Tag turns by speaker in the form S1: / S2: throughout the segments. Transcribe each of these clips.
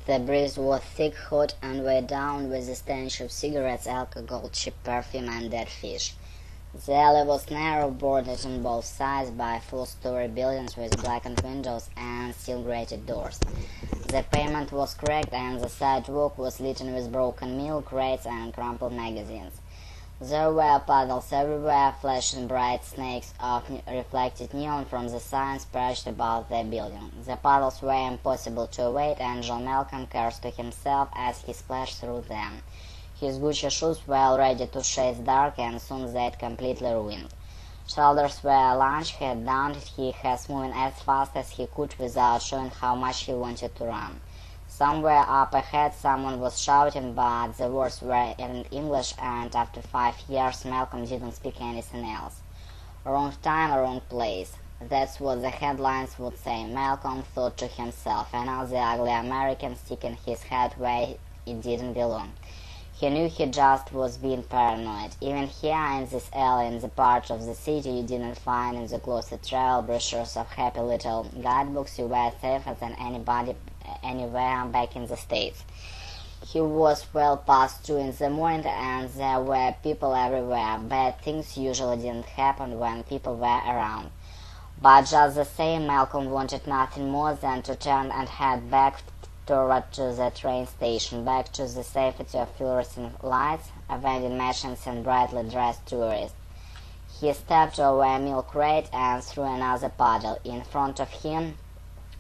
S1: The breeze was thick, hot, and weighed down with the stench of cigarettes, alcohol, cheap perfume, and dead fish. The alley was narrow, bordered on both sides by full-story buildings with blackened windows and steel-grated doors. The pavement was cracked, and the sidewalk was littered with broken milk crates and crumpled magazines. There were puddles everywhere, flashing bright snakes of reflected neon from the signs perched above the building. The puddles were impossible to avoid, and John Malcolm cursed to himself as he splashed through them. His Gucci shoes were already 2 shades dark, and soon they'd completely ruined. Shoulders were lunch, head down, he was moving as fast as he could without showing how much he wanted to run. Somewhere up ahead someone was shouting, but the words were in English, and after 5 years Malcolm didn't speak anything else. Wrong time, wrong place. That's what the headlines would say, Malcolm thought to himself, another ugly American sticking his head where it didn't belong. He knew he just was being paranoid. Even here in this alley, in the part of the city you didn't find in the closet travel brochures of happy little guidebooks, you were safer than anybody anywhere back in the States. He was well past 2 in the morning, and there were people everywhere. Bad things usually didn't happen when people were around. But just the same, Malcolm wanted nothing more than to turn and head back toward to the train station, back to the safety of fluorescent lights, a vending machines, and brightly dressed tourists. He stepped over a milk crate and through another puddle. In front of him,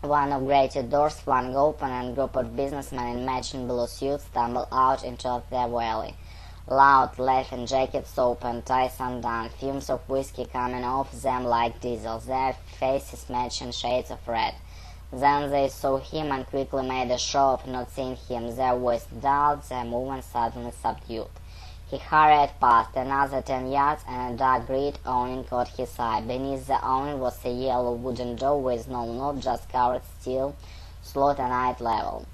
S1: one of grated doors flung open, and a group of businessmen in matching blue suits stumbled out into the valley. Loud, laughing, jackets open, ties undone, fumes of whiskey coming off them like diesel, their faces matching shades of red. Then they saw him and quickly made a show of not seeing him, their voice dulled, their movement suddenly subdued. He hurried past another 10 yards, and a dark green awning caught his eye. Beneath the awning was a yellow wooden door with no knob, just covered steel slot and eye level.